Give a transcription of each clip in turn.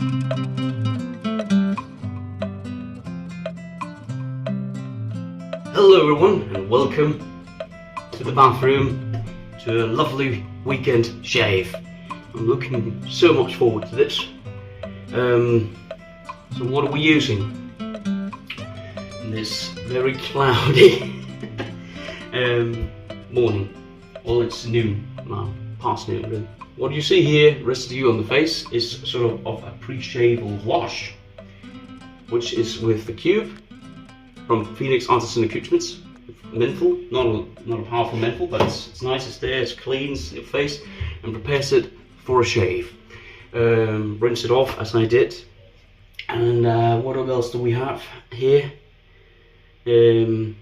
Hello everyone and welcome to the bathroom, to a lovely weekend shave. I'm looking so much forward to this. So what are we using in this very cloudy morning? Well, it's noon now, past noon really. What you see here, rest of you on the face, is sort of a pre-shave or wash, which is with the cube from Phoenix Artisan Accoutrements. Menthol, not a powerful menthol, but it's nice, it's there, it cleans your face and prepares it for a shave. Rinse it off as I did. And what else do we have here? The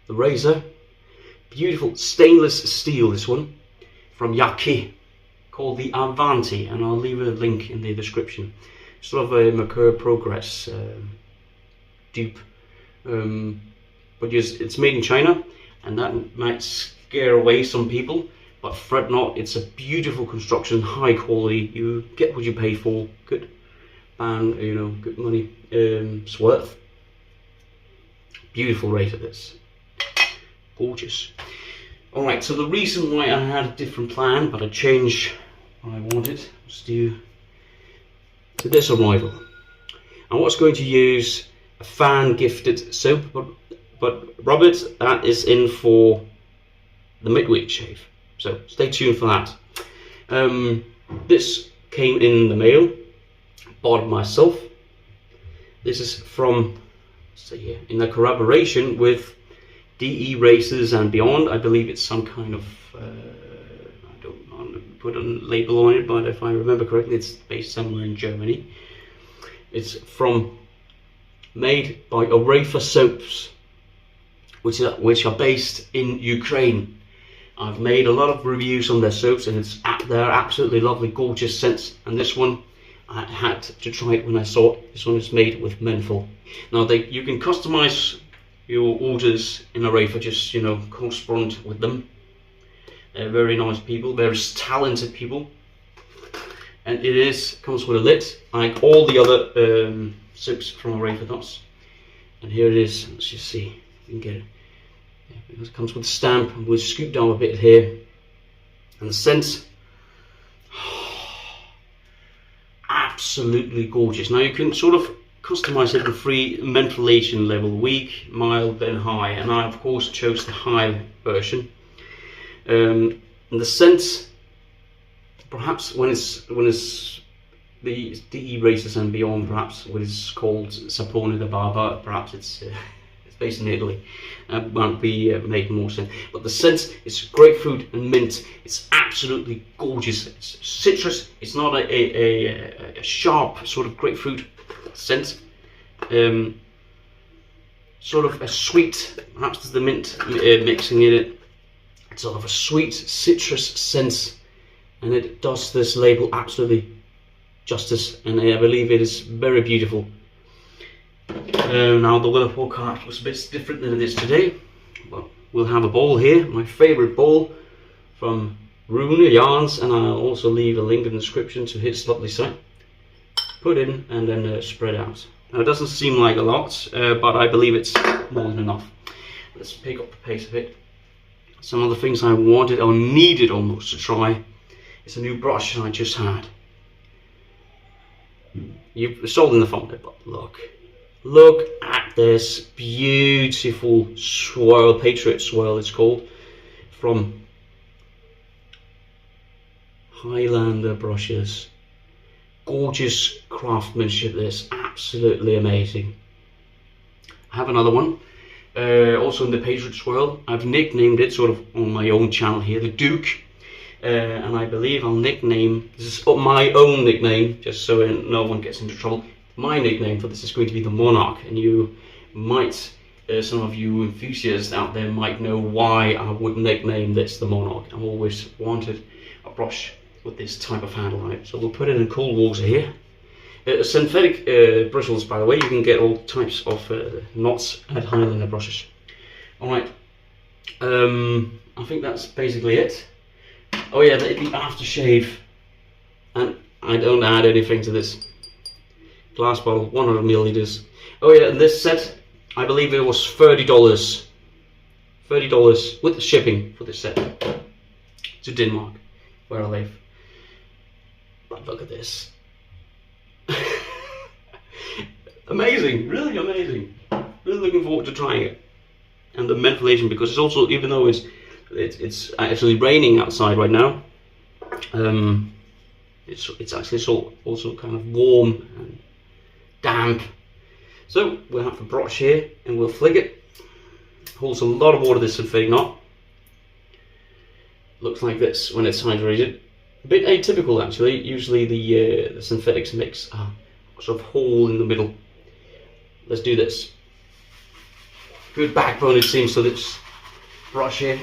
razor, beautiful stainless steel, this one from Yaqi, called the Avanti, and I'll leave a link in the description. Sort of a Merkur Progress dupe, but it's made in China, and that might scare away some people, but fret not, it's a beautiful construction, high quality. You get what you pay for. Good bang, you know, good money. It's worth. Beautiful razor, this, gorgeous. All right, so the reason why I had a different plan, but I changed what I wanted, was to this arrival. I was going to use a fan gifted soap, but Robert, that is in for the midweek shave, so stay tuned for that. This came in the mail, bought it myself. This is from, let's see here, in a collaboration with DE Racers and Beyond. I believe it's some kind of, I don't want to put a label on it, but if I remember correctly, it's based somewhere in Germany. It's made by Orefa Soaps, which are based in Ukraine. I've made a lot of reviews on their soaps, and they're absolutely lovely, gorgeous scents. And this one, I had to try it when I saw it. This one is made with menthol. Now you can customize your orders in Orefa, just, you know, correspond with them. They're very nice people, very talented people, and it comes with a lid like all the other soaps from Orefa does. And here it is. Let's just see if you can get it. Yeah, because it comes with a stamp, and we'll scoot down a bit here. And the scent, absolutely gorgeous. Now you can sort of customize it in three mentholation level: weak, mild, then high. And I of course chose the high version. And the scent, perhaps when it's the DE Racers and Beyond, perhaps what is called Sapone da Barba, perhaps it's based in Italy, might be making more sense. But the scent is grapefruit and mint. It's absolutely gorgeous. It's citrus. It's not a sharp sort of grapefruit scent. Sort of a sweet, perhaps there's the mint mixing in it. It's sort of a sweet citrus scent, and it does this label absolutely justice, and I believe it is very beautiful. Now the weather forecast was a bit different than it is today, but we'll have a bowl here, my favorite bowl from Rune Yarns, and I'll also leave a link in the description to his lovely site. Put in and then spread out. Now it doesn't seem like a lot, but I believe it's more than enough. Let's pick up the pace a bit. Some of the things I wanted or needed almost to try is a new brush I just had. You've sold in the phone, but look at this beautiful swirl, Patriot swirl it's called, from Highlander brushes. Gorgeous craftsmanship, this, absolutely amazing. I have another one, also in the Patriot swirl. I've nicknamed it sort of on my own channel here, the Duke. And I believe I'll nickname, this is my own nickname, just so no one gets into trouble. My nickname for this is going to be the Monarch, and you might, some of you enthusiasts out there might know why I would nickname this the Monarch. I've always wanted a brush with this type of handle on it, so we'll put it in cool water here. Synthetic bristles, by the way. You can get all types of knots at Highlander brushes. Alright, I think that's basically it. Oh yeah, the aftershave, and I don't add anything to this. Glass bottle, 100 milliliters. Oh yeah, and this set, I believe it was $30. $30 with the shipping for this set to Denmark, where I live. But look at this. Amazing, really amazing. Really looking forward to trying it. And the ventilation, because it's also, even though it's actually raining outside right now, it's actually also kind of warm and damp. So we'll have the brush here and we'll flick it. Holds a lot of water, this synthetic knot. Looks like this when it's hydrated. A bit atypical actually. Usually the synthetics makes a sort of hole in the middle. Let's do this. Good backbone it seems to this brush here.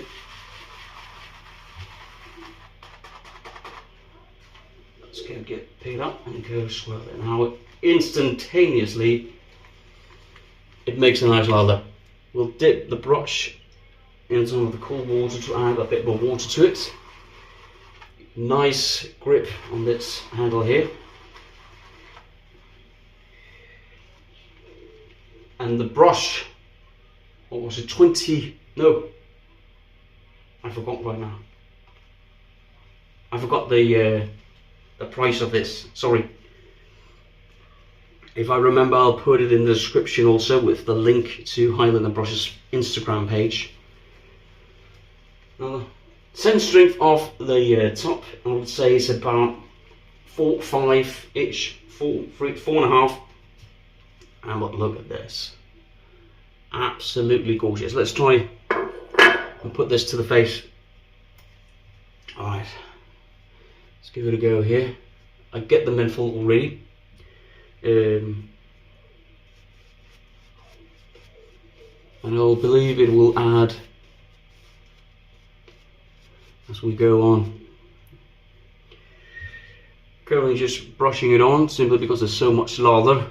Let's pick it up and go swirl it. Now instantaneously it makes a nice lather. We'll dip the brush in some of the cold water to add a bit more water to it. Nice grip on this handle here. And the brush, what was it, 20, no, I forgot right now. I forgot the price of this, sorry. If I remember, I'll put it in the description also with the link to Highland & Brush's Instagram page. Now, the center strength of the top, I would say, is about 4.5-ish, 4.5. And look at this. Absolutely gorgeous. Let's try and put this to the face. Alright. Let's give it a go here. I get the menthol already. And I'll believe it will add as we go on. Currently just brushing it on simply because there's so much lather.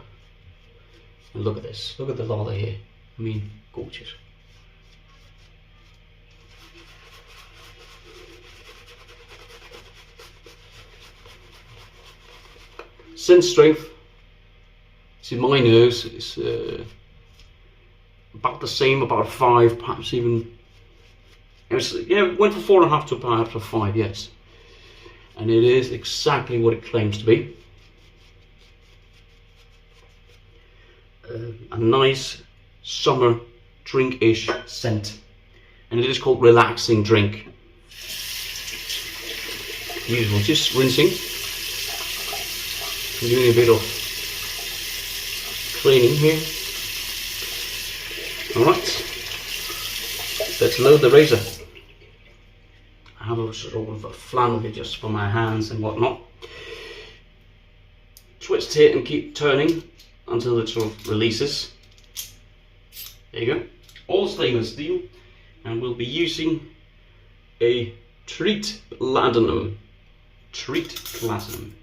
And look at this, look at the lather here. I mean, gorgeous. Sense strength, see my nose is about the same, about 5, perhaps even. It was, went from 4.5 to perhaps a 5, yes. And it is exactly what it claims to be. A nice summer drink-ish scent. And it is called Relaxing Drink. Beautiful, just rinsing. I'm doing a bit of cleaning here. Alright, let's load the razor. I have a sort of a flannel here just for my hands and whatnot. Twist it and keep turning until it sort of releases. There you go. All stainless steel, and we'll be using a Treat Platinum. Treat Platinum.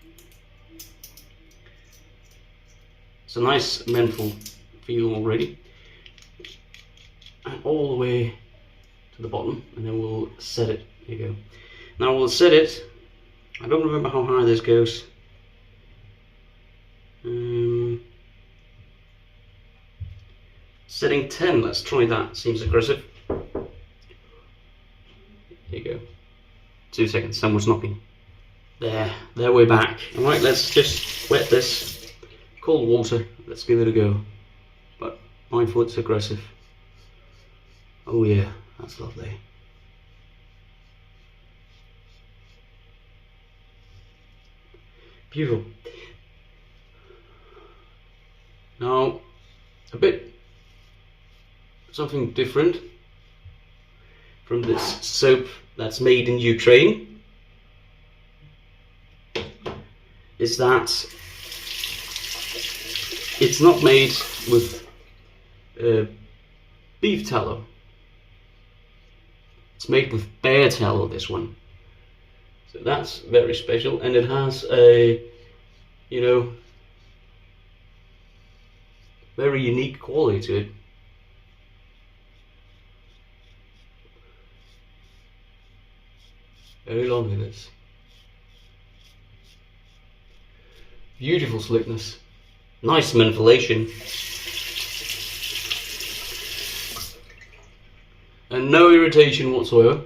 It's a nice menthol feel already. And all the way to the bottom, and then we'll set it. There you go. Now we'll set it. I don't remember how high this goes. Setting 10, let's try that. Seems aggressive. There you go. 2 seconds, someone's knocking. There we're back. Alright, let's just wet this. Cold water, let's give it a go. But mindful it's aggressive. Oh yeah, that's lovely. Beautiful. Now, a bit something different from this soap that's made in Ukraine is that it's not made with beef tallow. It's made with bear tallow, this one. So that's very special, and it has a, very unique quality to it. Very lovely, this. Beautiful slickness. Nice menthylation. And no irritation whatsoever.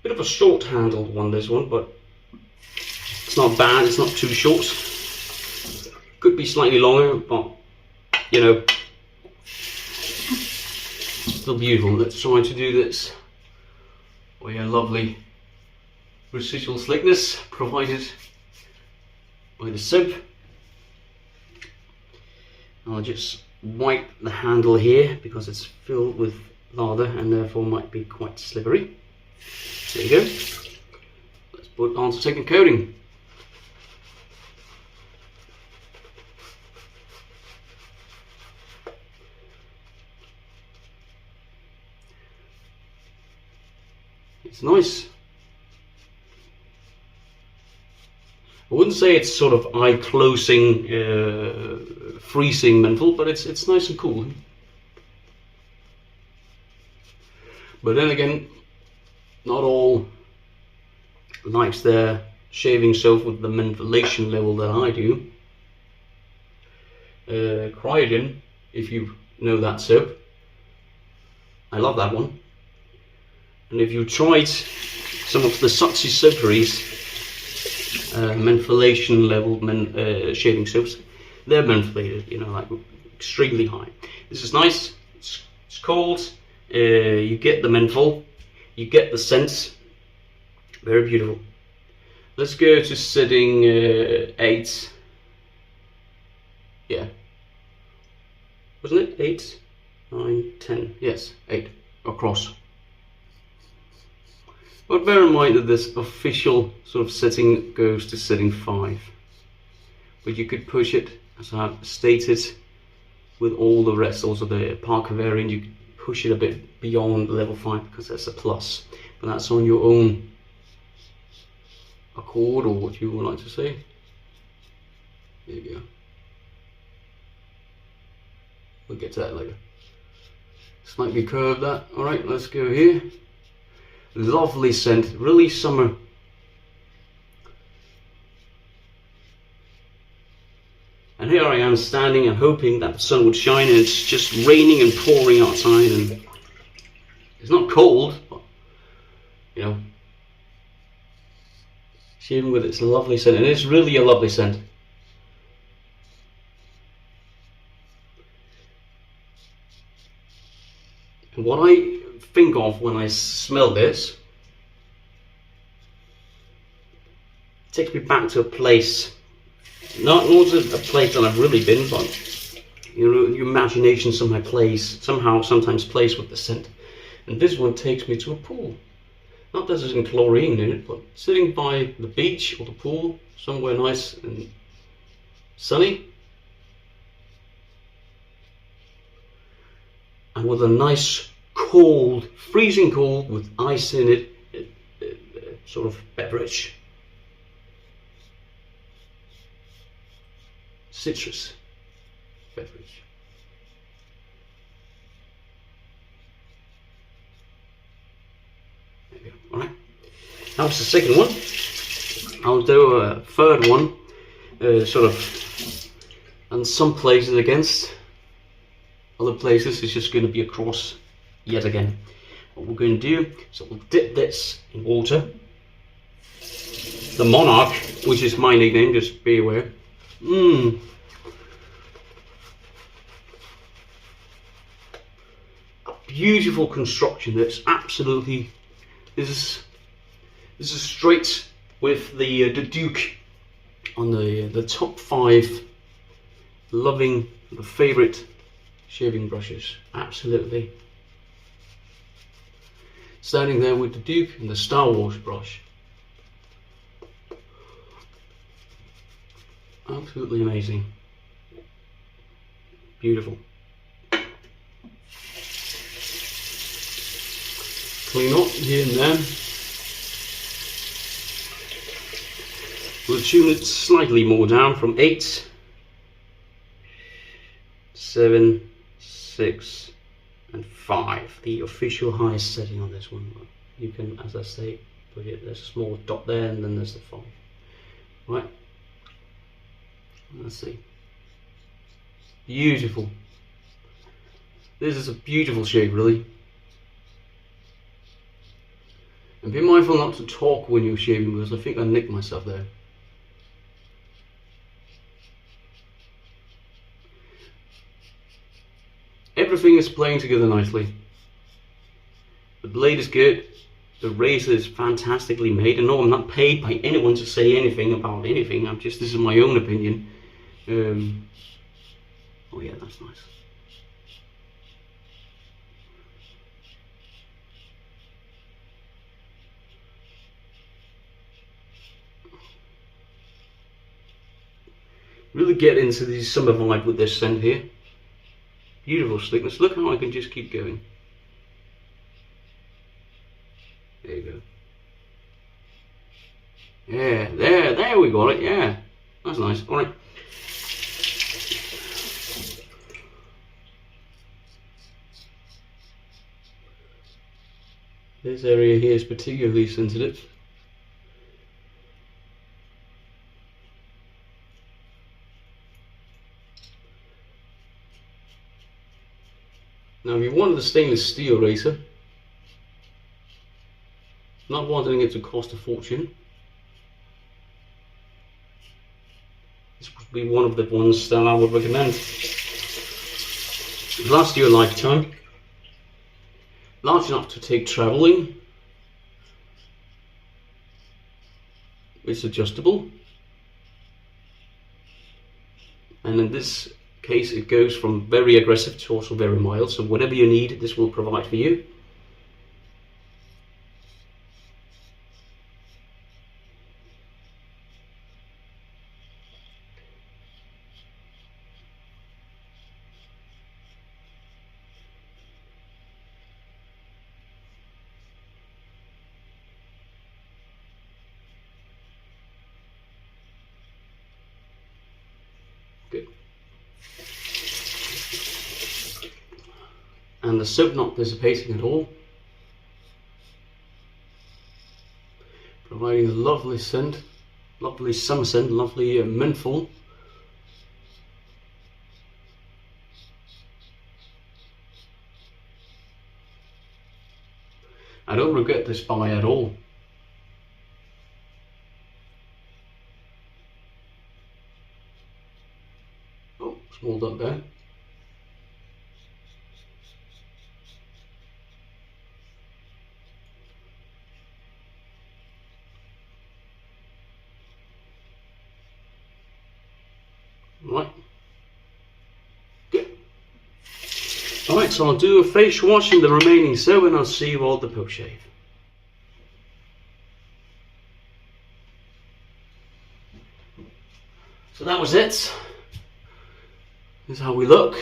Bit of a short handled one, this one, but it's not bad, it's not too short. Could be slightly longer, but you know, still beautiful. Let's try to do this with a lovely residual slickness provided by the soap. I'll just wipe the handle here because it's filled with lather and therefore might be quite slippery. There you go. Let's put on the second coating. It's nice. I wouldn't say it's sort of eye-closing, freezing menthol, but it's nice and cool. But then again, not all likes their shaving soap with the mentholation level that I do. Cryogen, if you know that soap, I love that one. And if you tried some of the Sutsy Soaperies mentholation level shaving soaps, they're mentholated, you know, like extremely high. This is nice. It's cold. You get the menthol, you get the scent. Very beautiful. Let's go to setting 8. Yeah. Wasn't it 8, 9, 10? Yes, 8 across. But bear in mind that this official sort of setting goes to setting 5. But you could push it, as I've stated, with all the rest, also the Parker variant, you could push it a bit beyond level 5 because that's a plus. But that's on your own accord, or what you would like to say. There you go. We'll get to that later. Slightly curved that. Alright, let's go here. Lovely scent, really summer. And here I am standing and hoping that the sun would shine, and it's just raining and pouring outside, and it's not cold, but you know, even with its lovely scent, and it's really a lovely scent. And what I think of when I smell this, it takes me back to a place, not a place that I've really been, but you know, your imagination sometimes plays with the scent. And this one takes me to a pool. Not that there's any chlorine in it, but sitting by the beach or the pool, somewhere nice and sunny, and with a nice cold, freezing cold with ice in it, sort of beverage. Citrus beverage. There we go. Alright. That was the second one. I'll do a third one, sort of, and some places against other places it's just going to be across yet again. What we're going to do, so we'll dip this in water. The Monarch, which is my nickname, just be aware. A beautiful construction. That's absolutely. This is straight with the Duke on the top 5 loving the favorite shaving brushes. Absolutely. Standing there with the Duke and the Star Wars brush. Absolutely amazing. Beautiful. Clean up here and there. We'll tune it slightly more down from 8, 7, 6, and 5, the official highest setting on this one. You can, as I say, put it, there's a small dot there, and then there's the 5. Right, let's see. Beautiful. This is a beautiful shape, really. And be mindful not to talk when you're shaving, because I think I nicked myself there. Everything is playing together nicely. The blade is good. The razor is fantastically made. And no, I'm not paid by anyone to say anything about anything. This is my own opinion. Oh yeah, that's nice. Really get into the summer vibe with this scent here. Beautiful slickness. Look how I can just keep going. There you go. Yeah, there we got it. Yeah, that's nice. All right. This area here is particularly sensitive. Now, if you wanted a stainless steel razor, not wanting it to cost a fortune, this would be one of the ones that I would recommend. It'll last you a lifetime. Large enough to take traveling. It's adjustable. And in this case, it goes from very aggressive to also very mild. So whatever you need, this will provide for you. Good. And the soap not dissipating at all, providing a lovely scent, lovely summer scent, lovely menthol. I don't regret this buy at all. Oh, small dot there. Right. Good. Alright, so I'll do a face wash in the remaining soap and I'll see you all at the post shave. So that was it. This is how we look.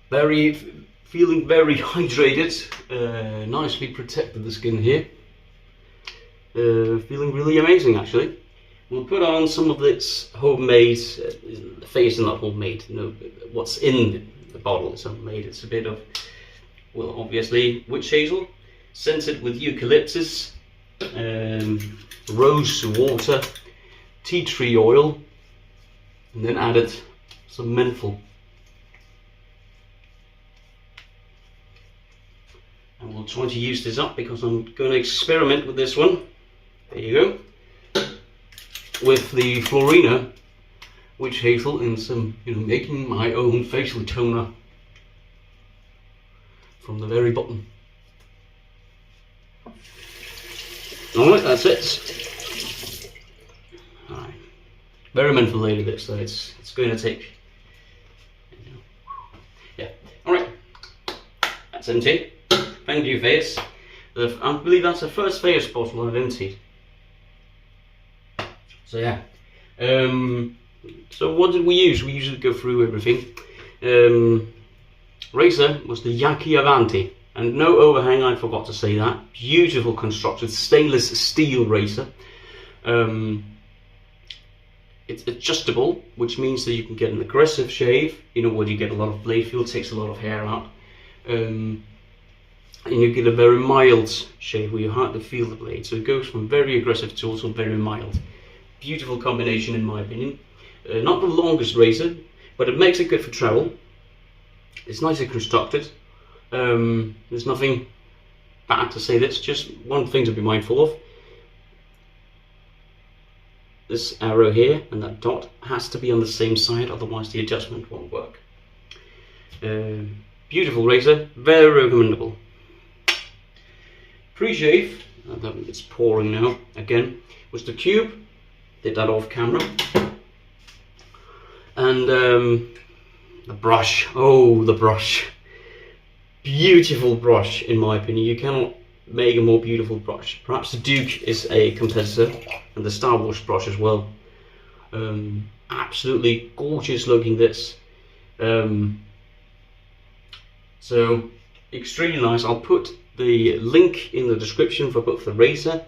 Feeling very hydrated, nicely protected the skin here. Feeling really amazing actually. We'll put on some of this homemade, the face is not homemade, no, what's in the bottle is homemade. It's a bit of, well, obviously witch hazel, scented with eucalyptus, rose water, tea tree oil, and then added some menthol. And we'll try to use this up because I'm going to experiment with this one. There you go. With the Florina witch hazel and some, making my own facial toner from the very bottom. Alright, that's it. Alright. Very mentholated this, so it's going to take. Yeah. Alright. That's empty. Thank you, face. I believe that's the first face bottle I've emptied. So yeah, so what did we use? We usually go through everything. Razor was the Yaqi Avanti, and no overhang, I forgot to say that. Beautiful constructed stainless steel razor. It's adjustable, which means that you can get an aggressive shave, you know, where you get a lot of blade feel, takes a lot of hair out, and you get a very mild shave where you hardly feel the blade. So it goes from very aggressive to also very mild. Beautiful combination in my opinion. Not the longest razor, but it makes it good for travel. It's nicely constructed. There's nothing bad to say. That's just one thing to be mindful of. This arrow here and that dot has to be on the same side, otherwise the adjustment won't work. Beautiful razor, very recommendable. Pre-shave, it's pouring now again, was the Cube. Did that off camera. And the brush, oh the brush. Beautiful brush in my opinion. You cannot make a more beautiful brush. Perhaps the Duke is a competitor, and the Star Wars brush as well. Absolutely gorgeous looking this. So extremely nice. I'll put the link in the description for both the razor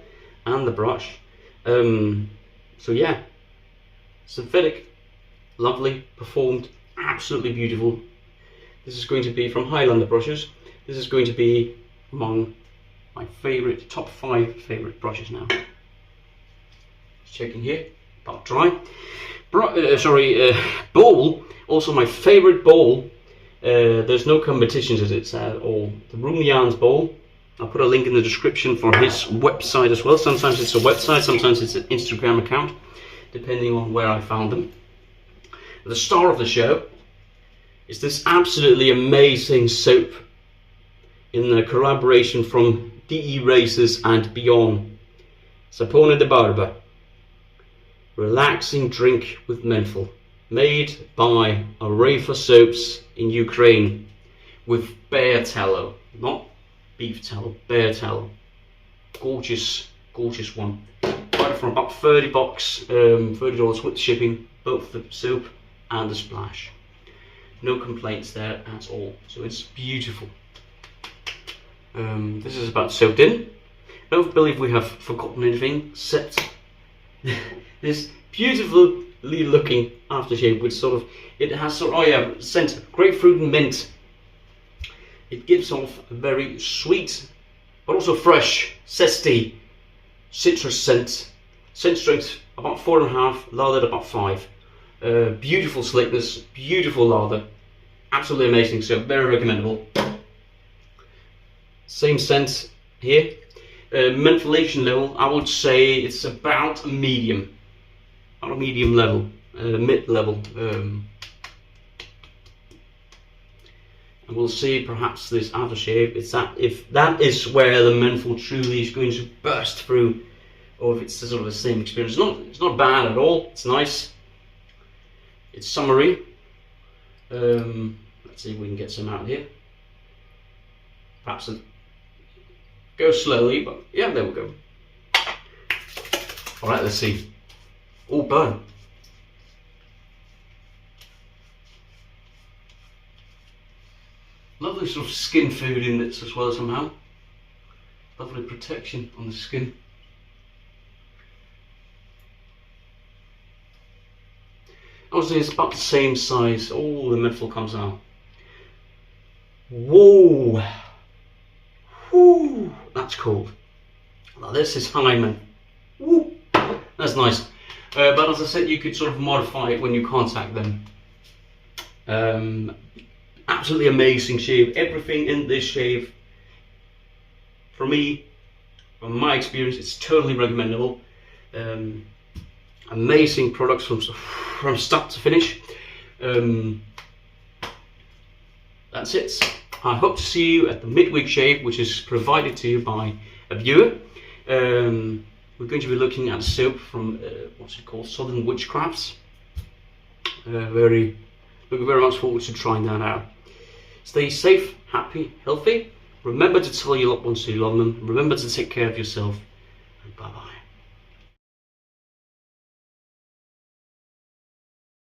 and the brush. So yeah, synthetic, lovely, performed, absolutely beautiful. This is going to be from Highlander brushes. This is going to be among my favorite, top 5 favorite brushes now. Just checking here, about dry. Bowl, also my favorite bowl. There's no competitions as it's at all. The Rumyan's bowl. I'll put a link in the description for his website as well. Sometimes it's a website, sometimes it's an Instagram account, depending on where I found them. The star of the show is this absolutely amazing soap in the collaboration from DE Razors and Beyond. Sapone de Barba. Relaxing drink with menthol. Made by Arefa Soaps in Ukraine with bear tallow, not beef tallow, bear tallow. Gorgeous, gorgeous one. Got it for about $30, $30 with shipping, both the soap and the splash. No complaints there at all. So it's beautiful. This is about soaked in. I don't believe we have forgotten anything except this beautifully looking aftershave with sort of, it has sort of, oh yeah, scent, grapefruit and mint. It gives off a very sweet but also fresh, zesty citrus scent. Scent strength about 4.5, lathered about 5. Beautiful slickness, beautiful lather, absolutely amazing, so very recommendable. Same scent here. Mentholation level, I would say it's about a medium, not a medium level, mid level. And we'll see perhaps this aftershave, if that is where the menthol truly is going to burst through, or if it's sort of the same experience. It's not bad at all, it's nice, it's summery. Let's see if we can get some out here. Perhaps go slowly, but yeah, there we go. Alright, let's see. Oh, burn. Lovely sort of skin food in this as well somehow. Lovely protection on the skin. Obviously it's about the same size. Oh, the menthol comes out. Whoa! Whoo! That's cool. Now this is Hyman. Woo! That's nice. But as I said, you could sort of modify it when you contact them. Absolutely amazing shave. Everything in this shave, for me, from my experience, it's totally recommendable. Amazing products from start to finish. That's it. I hope to see you at the midweek shave, which is provided to you by a viewer. We're going to be looking at soap from what's it called, Southern Witchcrafts. Looking very much forward to trying that out. Stay safe, happy, healthy. Remember to tell your loved ones you love them. Remember to take care of yourself. And bye bye.